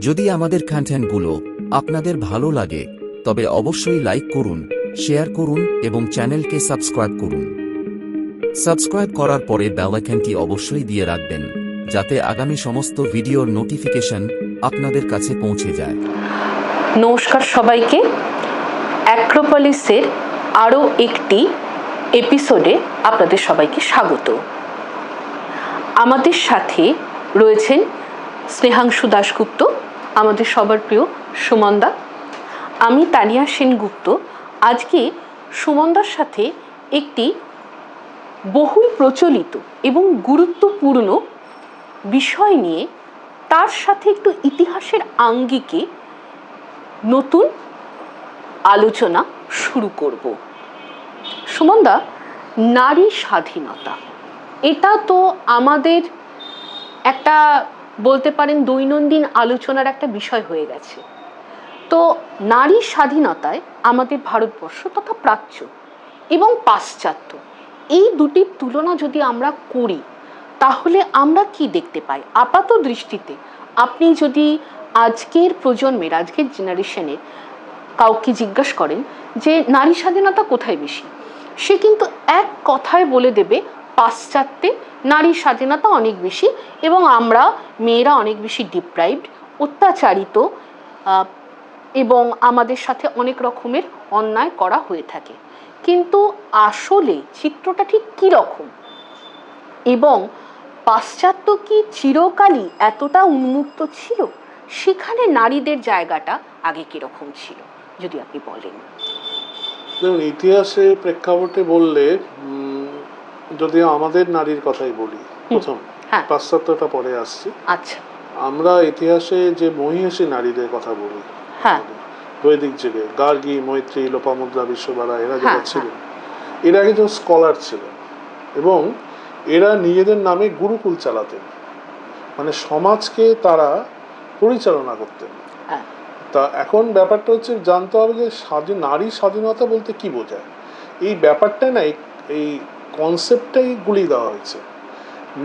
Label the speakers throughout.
Speaker 1: যদি আমাদের কন্টেন্টগুলো আপনাদের ভালো লাগে তবে অবশ্যই লাইক করুন, শেয়ার করুন এবং চ্যানেলকে সাবস্ক্রাইব করুন। সাবস্ক্রাইব করার পরে বেল আইকনটি অবশ্যই দিয়ে রাখবেন যাতে আগামী সমস্ত ভিডিওর নোটিফিকেশন আপনাদের কাছে পৌঁছে যায়।
Speaker 2: নমস্কার সবাইকে। অ্যাক্রোপলিসের আরও একটি এপিসোডে আপনাদের সবাইকে স্বাগত। আমাদের সাথে রয়েছেন স্নেহাংশু দাশগুপ্ত, আমাদের সবার প্রিয় সুমনদা। আমি তানিয়া সেনগুপ্ত। আজকে সুমনদার সাথে একটি বহুল প্রচলিত এবং গুরুত্বপূর্ণ বিষয় নিয়ে, তার সাথে একটু ইতিহাসের আঙ্গিকে নতুন আলোচনা শুরু করব। সুমনদা, নারী স্বাধীনতা, এটা তো আমাদের একটা বলতে পারেন দৈনন্দিন আলোচনার একটা বিষয় হয়ে গেছে। তো নারী স্বাধীনতায় আমাদের ভারতবর্ষ তথা প্রাচ্য এবং পাশ্চাত্য, এই দুটির তুলনা যদি আমরা করি তাহলে আমরা কি দেখতে পাই? আপাত দৃষ্টিতে আপনি যদি আজকের প্রজন্মের, আজকের জেনারেশনের কাউকে জিজ্ঞাসা করেন যে নারী স্বাধীনতা কোথায় বেশি, সে কিন্তু এক কথায় বলে দেবে পাশ্চাত্যে নারী স্বাধীনতা অনেক বেশি এবং আমরা মেয়েরা অনেক বেশি ডিপ্রাইভড, অত্যাচারিত এবং আমাদের সাথে অনেক রকমের অন্যায় করা হয়ে থাকে। কিন্তু আসলে চিত্রটা ঠিক কী রকম? এবং পাশ্চাত্য কি চিরকালই এতটা উন্মুক্ত ছিল? সেখানে নারীদের জায়গাটা আগে কিরকম ছিল যদি আপনি বলেন।
Speaker 3: দেখুন, ইতিহাসে প্রেক্ষাপটে বললে যদি আমাদের নারীর কথাই বলি প্রথম, পাশ্চাত্যটা পরে আসছে।
Speaker 2: আচ্ছা,
Speaker 3: আমরা ইতিহাসে যে মহিষী নারীদের কথা বলি, বৈদিক যুগে গার্গী, মৈত্রী, লোপামুদ্রা, বিশ্ববালা, এরা যারা ছিলেন, এরা একজন স্কলার ছিলেন এবং এরা নিজেদের নামে গুরুকুল চালাতেন, মানে সমাজকে তারা পরিচালনা করতেন। তা এখন ব্যাপারটা হচ্ছে জানতে হবে যে নারী স্বাধীনতা বলতে কি বোঝায়। এই ব্যাপারটা না, এই কনসেপ্টটাই গুলিয়ে দেওয়া হয়েছে।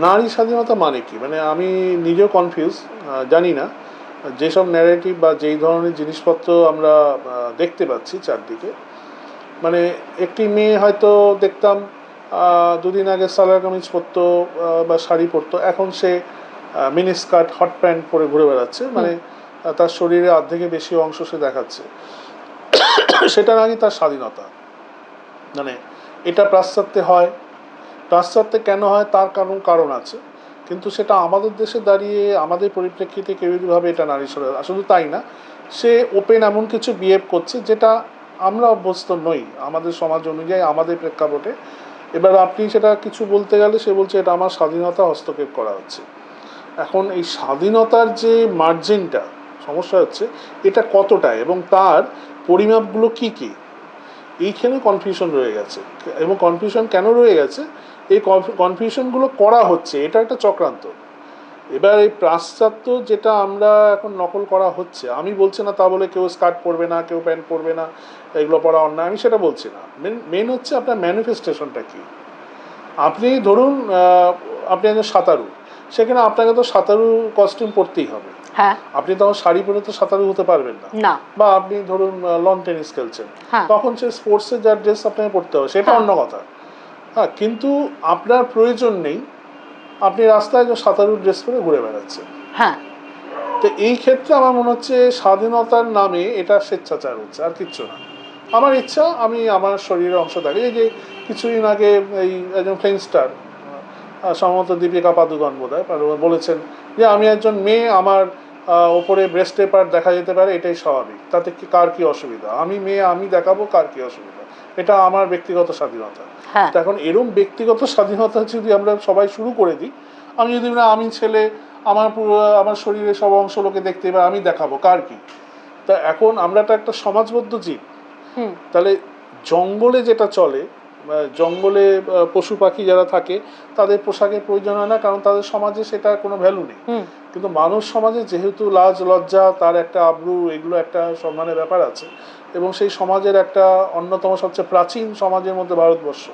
Speaker 3: নারী স্বাধীনতা মানে কি, মানে আমি নিজেও কনফিউজ, জানি না। যেসব ন্যারেটিভ বা যেই ধরনের জিনিসপত্র আমরা দেখতে পাচ্ছি চারদিকে, মানে একটি মেয়ে হয়তো দেখতাম দুদিন আগে সালোয়ার কামিজ পরতো বা শাড়ি পরতো, এখন সে মিনি স্কার্ট, হট প্যান্ট পরে ঘুরে বেড়াচ্ছে, মানে তার শরীরে অর্ধেকের বেশি অংশ সে দেখাচ্ছে। সেটা নাকি তার স্বাধীনতা। মানে এটা পাশ্চাত্যে হয়। পাশ্চাত্যে কেন হয় তার কারণ আছে, কিন্তু সেটা আমাদের দেশে দাঁড়িয়ে আমাদের পরিপ্রেক্ষিতে কেউ যদি ভাবে এটা নারী স্বাধীনতা, শুধু তাই না, সে ওপেন এমন কিছু বিহেভ করছে যেটা আমরা অভ্যস্ত নই আমাদের সমাজ অনুযায়ী, আমাদের প্রেক্ষাপটে। এবার আপনি সেটা কিছু বলতে গেলে সে বলছে এটা আমার স্বাধীনতা হস্তক্ষেপ করা হচ্ছে। এখন এই স্বাধীনতার যে মার্জিনটা, সমস্যা হচ্ছে এটা কতটা এবং তার পরিমাপগুলো কি কি, এইখানে কনফিউশন রয়ে গেছে। এবং কনফিউশন কেন রয়ে গেছে, এই কনফিউশনগুলো করা হচ্ছে, এটা একটা চক্রান্ত। এবার এই পাশ্চাত্য যেটা আমরা এখন নকল করা হচ্ছে, আমি বলছি না তা বলে কেউ স্কার্ট পরবে না, কেউ প্যান্ট পরবে না, এগুলো পরা অন্যায়, আমি সেটা বলছি না। মেন হচ্ছে আপনার ম্যানিফেস্টেশনটা কি। আপনি ধরুন আপনি একজন সাঁতারু, সেখানে আপনাকে তো সাঁতারু কস্টিউম পরতেই হবে। আপনি তখন শাড়ি পরে তো সাঁতারু হতে পারবেন না। বা আপনি ধরুন লন টেনিস খেলছেন, তখন সে স্পোর্টসের যা ড্রেস আপনাকে পরতে হবে, সেটা অন্য কথা। কিন্তু আপনার প্রয়োজন নেই, আপনি রাস্তায় সাঁতারুর ড্রেস পরে ঘুরে বেড়াচ্ছেন। তো এই ক্ষেত্রে আমার মনে হচ্ছে স্বাধীনতার নামে এটা স্বেচ্ছাচার হচ্ছে, আর কিচ্ছু না। আমার ইচ্ছা আমি আমার শরীরের অংশ থাকে। এই যে কিছুদিন আগে এই একজন ফিল্ম স্টার, সম্ভবত দীপিকা পাদুকন বোধহয় বলেছেন যে আমি একজন মেয়ে, আমার ওপরে ব্রেস্ট পার্ট দেখা যেতে পারে, এটাই স্বাভাবিক, তাতে কি কার কি অসুবিধা, আমি মেয়ে আমি দেখাবো, কার কি অসুবিধা, এটা আমার ব্যক্তিগত স্বাধীনতা। তো এখন এরকম ব্যক্তিগত স্বাধীনতা যদি আমরা সবাই শুরু করে দিই, আমি যদি আমি ছেলে, আমার শরীরে সব অংশ লোকে দেখতে পাবে, আমি দেখাবো, কার কি। তা এখন আমরা তো একটা সমাজবদ্ধ জীব, তাহলে জঙ্গলে যেটা চলে, জঙ্গলে পশু পাখি যারা থাকে তাদের পোশাকের প্রয়োজন হয় না, কারণ তাদের সমাজে সেটা কোনো ভ্যালু নেই। কিন্তু মানুষ সমাজে যেহেতু লাজ লজ্জা, তার একটা আব্রু, এগুলো একটা সম্মানের ব্যাপার আছে, এবং সেই সমাজের একটা অন্যতম সবচেয়ে প্রাচীন সমাজের মধ্যে ভারতবর্ষ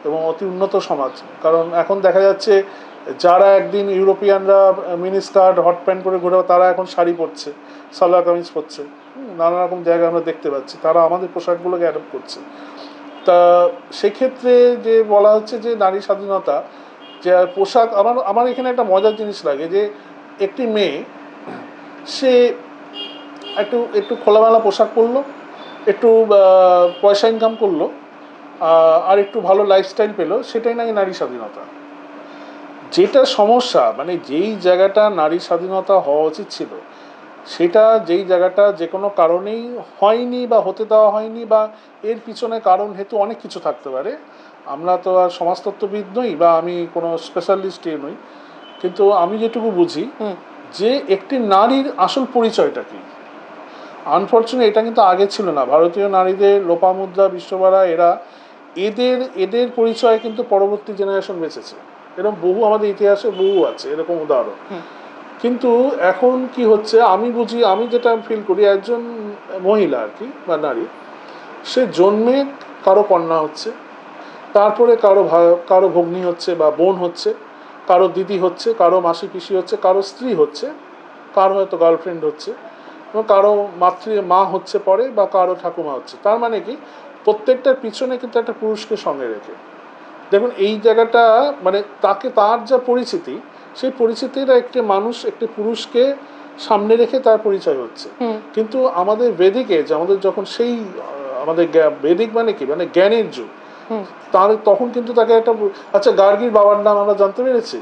Speaker 3: এবং অতি উন্নত সমাজ। কারণ এখন দেখা যাচ্ছে যারা একদিন ইউরোপিয়ানরা মিনি স্কার্ট হট প্যান্ট করে ঘুরে তারা এখন শাড়ি পরছে, সালোয়ার কামিজ পরছে, নানা রকম জায়গায় আমরা দেখতে পাচ্ছি, তারা আমাদের পোশাকগুলোকে অ্যাডপ্ট করছে। তা সেক্ষেত্রে যে বলা হচ্ছে যে নারী স্বাধীনতা, যে পোশাক, আমার এখানে একটা মজার জিনিস লাগে যে একটি মেয়ে সে একটু খোলামেলা পোশাক পরলো, একটু পয়সা ইনকাম করলো, আর একটু ভালো লাইফস্টাইল পেলো, সেটাই নাকি নারী স্বাধীনতা। যেটা সমস্যা, মানে যেই জায়গাটা নারী স্বাধীনতা হওয়া উচিত ছিল, সেটা যেই জায়গাটা যে কোনো কারণেই হয়নি বা হতে দেওয়া হয়নি, বা এর পিছনে কারণ হেতু অনেক কিছু থাকতে পারে। আমরা তো আর সমাজতত্ত্ববিদ নই বা আমি কোনো স্পেশালিস্ট নই, কিন্তু আমি যেটুকু বুঝি যে একটি নারীর আসল পরিচয়টা কি। আনফর্চুনেট এটা কিন্তু আগে ছিল না। ভারতীয় নারীদের লোপামুদ্রা, বিশ্বভারা, এদের পরিচয় কিন্তু পরবর্তী জেনারেশন বেঁচেছে। এরকম বহু আমাদের ইতিহাসে বহু আছে এরকম উদাহরণ। কিন্তু এখন কি হচ্ছে আমি বুঝি, আমি যেটা ফিল করি, একজন মহিলা আর কি বা নারী, সে জন্মে কারো কন্যা হচ্ছে, তারপরে কারো ভগ্নী হচ্ছে বা বোন হচ্ছে, কারো দিদি হচ্ছে, কারো মাসি পিসি হচ্ছে, কারো স্ত্রী হচ্ছে, কারো হয়তো গার্লফ্রেন্ড হচ্ছে, এবং কারো মা হচ্ছে পরে, বা কারো ঠাকুমা হচ্ছে। তার মানে কি প্রত্যেকটার পিছনে কিন্তু একটা পুরুষকে সঙ্গে রেখে। দেখুন এই জায়গাটা, মানে তার যা পরিচিতি, সেই পরিচিতির একটি মানুষ একটি পুরুষকে সামনে রেখে তার পরিচয় হচ্ছে। কিন্তু আমাদের বেদিকে, যে আমাদের যখন সেই আমাদের বেদিক মানে কি, মানে জ্ঞানের যুগ, তখন কিন্তু তাকে একটা, আচ্ছা গার্গীর বাবার নাম আমরা জানতে পেরেছি,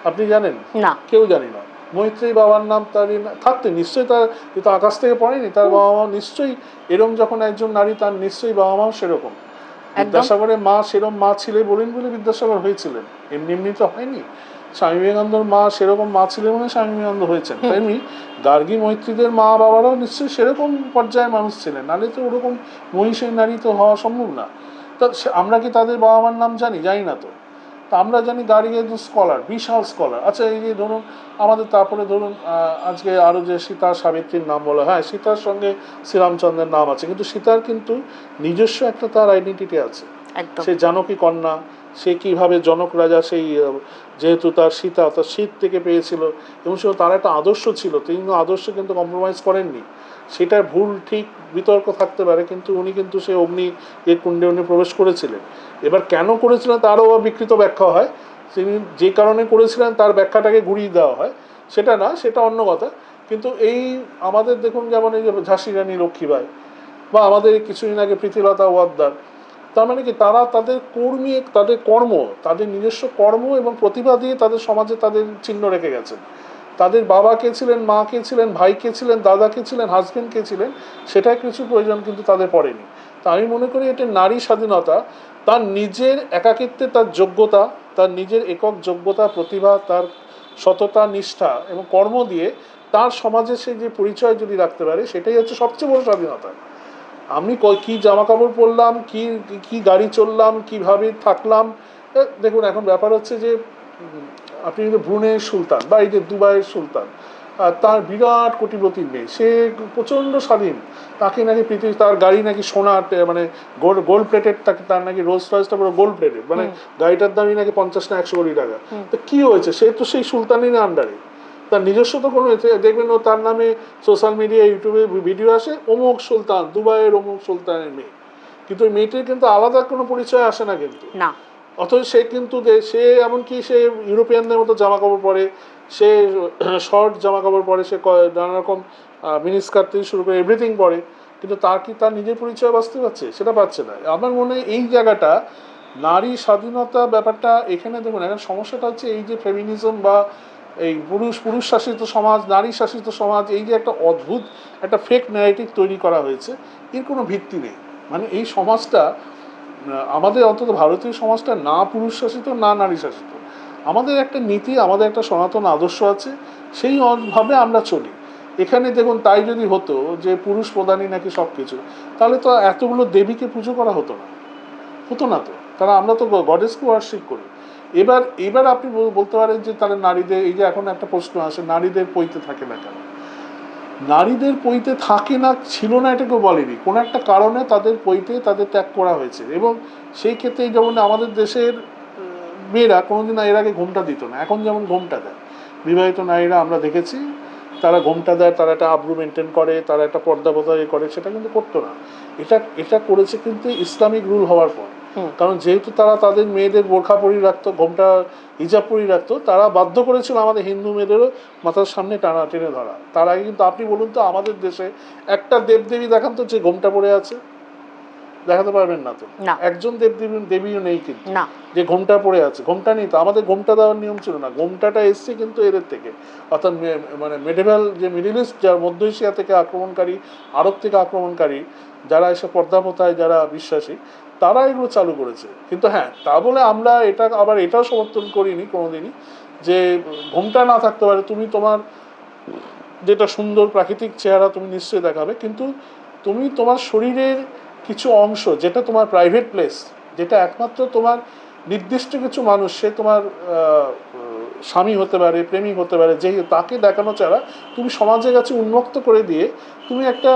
Speaker 3: আপনি জানেন?
Speaker 2: না,
Speaker 3: কেউ জানি না। মৈত্রী বাবার নাম তার থাকতে নিশ্চয়ই, তার কিন্তু আকাশ থেকে পড়েনি, তার বাবা মা নিশ্চয়ই এরকম, যখন একজন নারী তার নিশ্চয়ই বাবা মাও সেরকম। বিদ্যাসাগরের মা সেরকম মা ছিলেন বলেন বলে বিদ্যাসাগর হয়েছিলেন, এমনি তো হয়নি। স্বামী বিবেকানন্দর মা সেরকম মা ছিলেন বলে স্বামী বিবেকানন্দ হয়েছেন। তেমনি গার্গী মৈত্রীদের মা বাবারাও নিশ্চয়ই সেরকম পর্যায়ের মানুষ ছিলেন, নাহলে তো ওরকম মহিষের নারী তো হওয়া সম্ভব না। তা আমরা কি তাদের বাবা মার নাম জানি? জানি না তো। তা আমরা জানি গার্গী একজন স্কলার, বিশাল স্কলার। আচ্ছা এই যে ধরুন আমাদের, তারপরে ধরুন আজকে আরও যে সীতা সাবিত্রীর নাম বলা হয়, সীতার সঙ্গে শ্রীরামচন্দ্রের নাম আছে, কিন্তু সীতার কিন্তু নিজস্ব একটা তার আইডেন্টিটি আছে। সে জানকী কন্যা, সে কিভাবে জনক রাজা, সেই যেহেতু তার সীতা তার শীত থেকে পেয়েছিল, এবং সে তার একটা আদর্শ ছিল, তিনি আদর্শ কিন্তু কম্প্রোমাইজ করেননি। সেটার ভুল ঠিক বিতর্ক থাকতে পারে, কিন্তু উনি কিন্তু সেই অগ্নি কুণ্ডে উনি প্রবেশ করেছিলেন। এবার কেন করেছিলেন তারও বিকৃত ব্যাখ্যা হয়, তিনি যে কারণে করেছিলেন তার ব্যাখ্যাটাকে ঘুরিয়ে দেওয়া হয়, সেটা না, সেটা অন্য কথা। কিন্তু এই আমাদের দেখুন, যেমন এই যে ঝাঁসি রানী লক্ষ্মীবাই, বা আমাদের কিছুদিন আগে প্রীতিলতা ওয়াদ্দার, তার মানে কি তারা তাদের তাদের কর্ম, তাদের নিজস্ব কর্ম এবং প্রতিভা দিয়ে তাদের সমাজে তাদের চিহ্ন রেখে গেছেন। তাদের বাবা কে ছিলেন, মা কে ছিলেন, ভাই কে ছিলেন, দাদা কে ছিলেন, হাজবেন্ড কে ছিলেন, সেটাই কিছু প্রয়োজন কিন্তু তাদের পড়েনি। তা আমি মনে করি এটা নারী স্বাধীনতা, তার নিজের একাকিত্বে তার যোগ্যতা, তার নিজের একক যোগ্যতা, প্রতিভা, তার সততা, নিষ্ঠা এবং কর্ম দিয়ে তার সমাজে সে যে পরিচয় যদি রাখতে পারে, সেটাই হচ্ছে সবচেয়ে বড় স্বাধীনতা। আমি কি জামা কাপড় পরলাম, কি গাড়ি চললাম, কিভাবে থাকলাম, দেখুন এখন ব্যাপার হচ্ছে যে আপনি যদি ব্রুনেই সুলতান বা এই যে দুবাইয়ের সুলতান, তার বিরাট কোটিপতির মেয়ে, সে প্রচণ্ড স্বাধীন, তাকে নাকি পৃথিবী, তার গাড়ি নাকি সোনা, মানে গোল্ড প্লেটেড, তার নাকি রোলস রয়েসটা পুরো গোল্ড প্লেটেড, মানে গাড়িটার দামই নাকি 50 না 100 কোটি টাকা। তো কি হয়েছে, সে তো সেই সুলতানের আন্ডারে, তার নিজস্ব তো কোনো, দেখবেন ও তার নামে সোশ্যাল মিডিয়া ইউটিউবে ভিডিও আসে, অমুক সুলতান, দুবাইয়ের অমুক সুলতানের মেয়ে, কিন্তু ওই মেয়েটির কিন্তু আলাদা কোনো পরিচয় আসে না কিন্তু না। অথচ সে কিন্তু সে এমনকি সে ইউরোপিয়ানদের মতো জামা কাপড় পরে, সে শর্ট জামা কাপড় পরে, সে নানা রকম মিনিস্কার্ট থেকে শুরু করে এভরিথিং পরে, কিন্তু তার কি তার নিজের পরিচয় বাঁচতে পারছে? সেটা পাচ্ছে না। আমার মনে হয় এই জায়গাটা নারী স্বাধীনতা ব্যাপারটা এখানে দেখুন, এখন সমস্যাটা হচ্ছে এই যে ফেমিনিজম বা এই পুরুষ শাসিত সমাজ, নারী শাসিত সমাজ, এই যে একটা অদ্ভুত একটা ফেক ন্যারেটিভ তৈরি করা হয়েছে, এর কোনো ভিত্তি নেই। মানে এই সমাজটা আমাদের, অন্তত ভারতীয় সমাজটা না পুরুষ শাসিত না নারী শাসিত। আমাদের একটা নীতি, আমাদের একটা সনাতন আদর্শ আছে, সেই ভাবে আমরা চলি। এখানে দেখুন তাই যদি হতো যে পুরুষ প্রধানই নাকি সব কিছু, তাহলে তো এতগুলো দেবীকে পুজো করা হতো না তো। কারণ আমরা তো গডেসকে ওয়ার্শিপ করি। এবার আপনি বলতে পারেন যে তাহলে নারীদের, এই যে এখন একটা প্রশ্ন আসে, নারীদের পৈতে থাকে না কেন? নারীদের পৈতে থাকে না, ছিল না এটাকেও বলেনি, কোনো একটা কারণে তাদের পৈতে তাদের ত্যাগ করা হয়েছে। এবং সেই ক্ষেত্রে যেমন আমাদের দেশের মেয়েরা কোনোদিন এর আগে ঘোমটা দিত না, এখন যেমন ঘোমটা দেয় বিবাহিত নারীরা, আমরা দেখেছি তারা ঘোমটা দেয়, তারা একটা আব্রু মেনটেন করে, তারা একটা পর্দা বজায় করে, সেটা কিন্তু করতো না। এটা করেছে কিন্তু ইসলামিক রুল হওয়ার পর, কারণ যেহেতু তারা তাদের মেয়েদের বোরখা পরিয়ে রাখতো, ঘোমটা হিজাব পরিয়ে রাখতো, তারা বাধ্য করেছিল আমাদের হিন্দু মেয়েদেরও মাথার সামনে টেনে ধরা। তার আগে কিন্তু আপনি বলুন তো আমাদের দেশে একটা দেবদেবী দেখান তো যে ঘোমটা পরে আছে, দেখাতে পারবেন না তো। একজন দেবীও নেই কিন্তু যে ঘোমটা পরে আছে, ঘোমটা নেই তো। আমাদের ঘোমটা দেওয়ার নিয়ম ছিল না, ঘোমটাটা এসছে কিন্তু এদের থেকে, অর্থাৎ মানে মেডিভেল যে মিডল ইস্ট, যার মধ্য এশিয়া থেকে আক্রমণকারী, আরব থেকে আক্রমণকারী যারা এসে পর্দা প্রথায় যারা বিশ্বাসী, তারা এগুলো চালু করেছে। কিন্তু হ্যাঁ, তা বলে আমরা এটা আবার এটাও সমর্থন করিনি কোনোদিনই যে ঘোমটা না থাকতে পারে, তুমি তোমার যেটা সুন্দর প্রাকৃতিক চেহারা তুমি নিশ্চয়ই দেখাবে, কিন্তু তুমি তোমার শরীরের কিছু অংশ, যেটা তোমার প্রাইভেট প্লেস, যেটা একমাত্র তোমার নির্দিষ্ট কিছু মানুষ, সে তোমার স্বামী হতে পারে, প্রেমিক হতে পারে, যে তাকে দেখানো ছাড়া তুমি সমাজের কাছে উন্মুক্ত করে দিয়ে তুমি একটা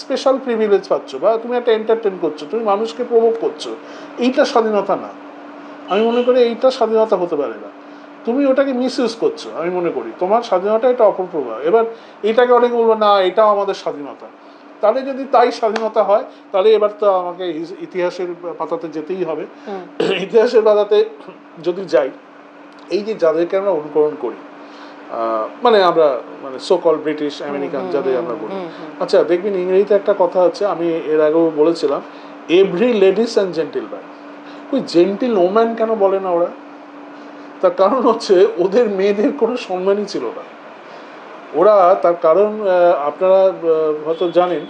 Speaker 3: স্পেশাল প্রিভিলেজ পাচ্ছ, বা তুমি একটা এন্টারটেন করছো, তুমি মানুষকে প্রভোগ করছো, এইটা স্বাধীনতা না। আমি মনে করি এইটা স্বাধীনতা হতে পারে না, তুমি ওটাকে মিস ইউজ করছো। আমি মনে করি তোমার স্বাধীনতা এটা অপপ্রভাব। এবার এটাকে অনেকে বলবো না এটাও আমাদের স্বাধীনতা, তাহলে যদি তাই স্বাধীনতা হয় তাহলে এবার তো আমাকে ইতিহাসের পাতাতে যেতেই হবে। ইতিহাসের পাতাতে যদি যাই, এই যে যাদেরকে আমরা অনুকরণ করি, মানে আমরা মানে সোকল ব্রিটিশ আমেরিকান যাদের আমরা বলি, আচ্ছা দেখবেন ইংরেজিতে একটা কথা আছে, আমি এর আগেও বলেছিলাম, এভরি লেডিস অ্যান্ড জেন্টিলম্যান। ওই জেন্টিল ওম্যান কেন বলে না ওরা? তার কারণ হচ্ছে ওদের মেয়েদের কোনো সম্মানই ছিল না। ওরা তার কারণ আপনারা হয়তো জানেন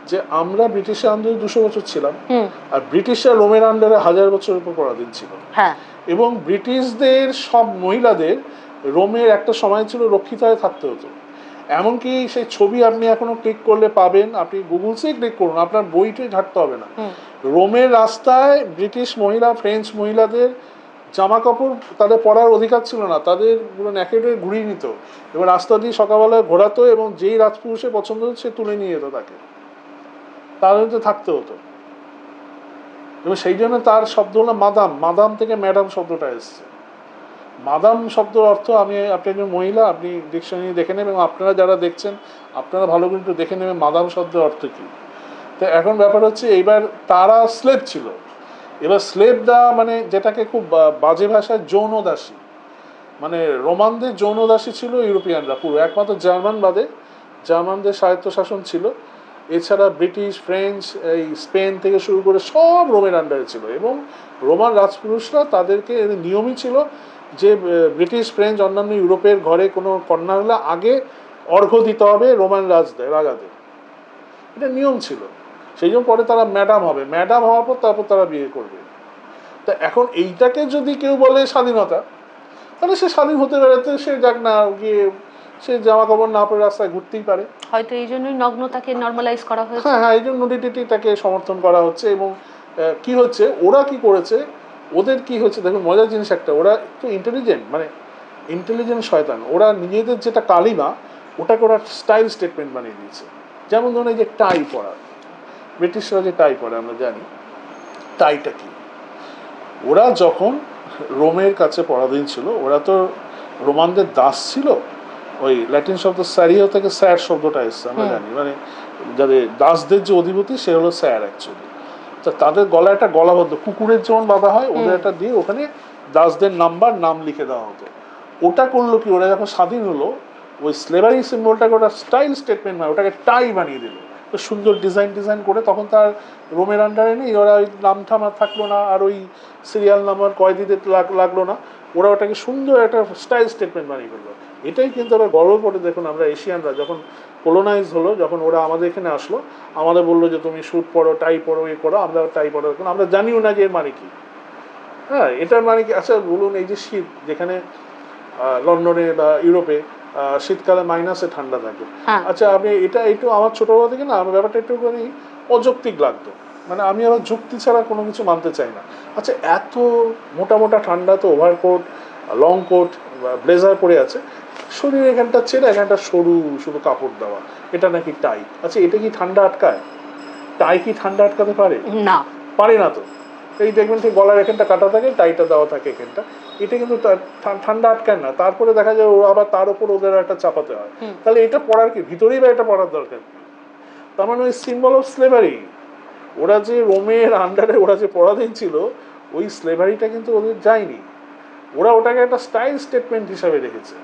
Speaker 3: যে আমরা ব্রিটিশের আন্ডারে 200 বছর ছিলাম, আর ব্রিটিশরা রোমের আন্ডারে 1000 বছরের উপর পরাধীন ছিল। এবং ব্রিটিশদের সব মহিলাদের রোমের একটা সময় ছিল রক্ষিত হয়ে থাকতে হতো। এমনকি সেই ছবি আপনি এখনো ক্লিক করলে পাবেন, আপনি গুগলসে ক্লিক করুন, আপনার বইটাই ঘাটতে হবে না। রোমের রাস্তায় ব্রিটিশ মহিলা, ফ্রেঞ্চ মহিলাদের জামা কাপড় তাদের পরার অধিকার ছিল না, তাদের পুরো ন্যাকেড হয়ে ঘুরিয়ে নিত, এবং রাস্তা দিয়ে সকালবেলায় ঘোরাতো, এবং যেই রাজপুরুষে পছন্দ হতো সে তুলে নিয়ে যেত তাকে, তাদের থাকতে হতো। এবং সেই জন্য তার শব্দ হলো মাদাম, মাদাম থেকে ম্যাডাম শব্দটা এসছে। মাদাম শব্দের অর্থ, আপনি একজন মহিলা, আপনি ডিকশনারি দেখে নেবেন, এবং আপনারা যারা দেখছেন আপনারা ভালো করে একটু দেখে নেবেন মাদাম শব্দের অর্থ কী। তো এখন ব্যাপার হচ্ছে এইবার তারা স্লেভ ছিল, এবার স্লেভ দেওয়া মানে যেটাকে খুব বাজে ভাষায় যৌনদাসী, মানে রোমানদের যৌনদাসী ছিল ইউরোপিয়ানরা পুরো, একমাত্র জার্মান বাদে, জার্মানদের স্বায়ত্তশাসন ছিল, এছাড়া ব্রিটিশ, ফ্রেঞ্চ, এই স্পেন থেকে শুরু করে সব রোমের আন্ডারে ছিল। এবং রোমান রাজপুরুষরা তাদেরকে নিয়মই ছিল যে ব্রিটিশ, ফ্রেঞ্চ, অন্যান্য ইউরোপের ঘরে কোনো কন্যা হলে আগে অর্ঘ্য দিতে হবে রোমান রাজাদের, এটা নিয়ম ছিল। সেই জন্য পরে তারা ম্যাডাম হবে, ম্যাডাম হওয়ার পর তারপর তারা বিয়ে করবে। তা এখন এইটাকে যদি কেউ বলে স্বাধীনতা, তাহলে সে স্বাধীন হতে বেরোতে সে যাক না গিয়ে, সে জামা কাপড় না পরে রাস্তায় ঘুরতেই পারে,
Speaker 2: হয়তো এই জন্যই নগ্নতাকে নরমালাইজ করা হয়েছে।
Speaker 3: হ্যাঁ, এই জন্য নুডিটিটাকে সমর্থন করা হচ্ছে। এবং কি হচ্ছে, ওরা কি করেছে, ওদের কি হচ্ছে দেখুন মজার জিনিস একটা, ওরা একটু ইন্টেলিজেন্ট, মানে ইন্টেলিজেন্ট শয়তান। ওরা নিজেদের যেটা কালিমা ওটাকে ওরা স্টাইল স্টেটমেন্ট বানিয়ে দিয়েছে। যেমন ধরুন এই যে টাই পরা, ব্রিটিশরা যে টাই পরে আমরা জানি টাইটা কি, ওরা যখন রোমের কাছে পরাধীন ছিল, ওরা তো রোমানদের দাস ছিল, ওই ল্যাটিন শব্দ স্যারিও থেকে স্যার শব্দটা এসছে আমরা জানি, মানে যাদের দাসদের যে অধিপতি সে হলো স্যার অ্যাকচুয়ালি। তো তাদের গলায় একটা গলাবদ্ধ কুকুরের যেমন বাঁধা হয়, ওদের একটা দিয়ে ওখানে দাসদের নাম লিখে দেওয়া হতো। ওটা করলো কি, ওরা যখন স্বাধীন হলো ওই স্লেভারি সিম্বলটাকে ওটা স্টাইল স্টেটমেন্ট মানে ওটাকে টাই বানিয়ে দিল, তো সুন্দর ডিজাইন করে। তখন তার রোমের আন্ডারে নেই, ওরা ওই নাম ঠামা থাকলো না, আর ওই সিরিয়াল নাম্বার কয়েদিতে লাগলো না, ওরা ওটাকে সুন্দর একটা স্টাইল স্টেটমেন্ট বানিয়ে ফেললো। এটাই কিন্তু আবার গর্ব করে দেখুন আমরা এশিয়ানরা যখন কোলোনাইজ হলো, যখন ওরা আমাদের এখানে আসলো, আমাদের বললো যে তুমি স্যুট পরো, টাই পরো, এ করো, আমরা টাই পরো, এখন আমরা জানিও না যে এর মানে কি। হ্যাঁ, এটার মানে কি? আচ্ছা বলুন, এই যে শীত, যেখানে লন্ডনে বা ইউরোপে শীতকালে মাইনাসে ঠান্ডা থাকে, আচ্ছা আপনি এটা একটু আমার ছোটবেলা থেকে না আমার ব্যাপারটা একটুখানি অযৌক্তিক লাগতো, মানে আমি আবার যুক্তি ছাড়া কোনো কিছু মানতে চাই না। আচ্ছা এত মোটা ঠান্ডা, তো ওভারকোট, লং কোট, ব্লেজার পরে আছে, শরীরে এখানটা ছেড়ে এখানটা সরু শুধু কাপড় দেওয়া, এটা নাকি টাই। আচ্ছা এটা কি ঠান্ডা আটকায়? টাই কি ঠান্ডা আটকাতে পারে?
Speaker 2: না,
Speaker 3: পারে না তো। এই দেখবেন ঠিক গলার এখানটা কাটা থাকে, টাইটা দেওয়া থাকে এখানটা, এটা কিন্তু ঠান্ডা আটকায় না, তারপরে দেখা যায় ওরা আবার তার উপর ওদের একটা চাপাতে হয়। তাহলে এটা পড়ার কি ভিতরেই বা এটা পড়ার দরকার? তার মানে ওই সিম্বল অফ স্লেভারি, ওরা যে রোমের আন্ডারে ওরা যে পরাধীন ছিল, ওই স্লেভারিটা কিন্তু ওদের যায়নি, ওরা ওটাকে একটা স্টাইল স্টেটমেন্ট হিসাবে রেখেছে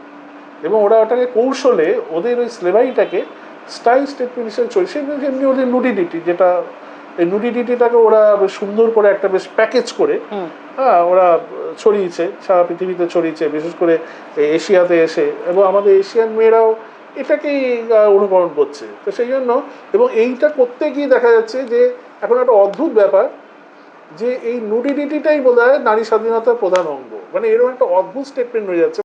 Speaker 3: এবং ওরা ওটাকে কৌশলে ওদের ওই স্লেভারিটাকে স্টাইল স্টেটমেন্ট হিসেবে চলছে। এমনি ওদের নুডিডিটি, যেটা এই নুডিডিটিটাকে ওরা সুন্দর করে একটা বেশ প্যাকেজ করে হ্যাঁ ওরা ছড়িয়েছে, সারা পৃথিবীতে ছড়িয়েছে, বিশেষ করে এশিয়াতে এসে, এবং আমাদের এশিয়ান মেয়েরাও এটাকেই অনুকরণ করছে। তো সেই জন্য, এবং এইটা করতে গিয়ে দেখা যাচ্ছে যে এখন একটা অদ্ভুত ব্যাপার যে এই নুডিডিটিটাই বোধহয় নারী স্বাধীনতার প্রধান অঙ্গ, মানে এরকম একটা অদ্ভুত স্টেটমেন্ট হয়ে যাচ্ছে।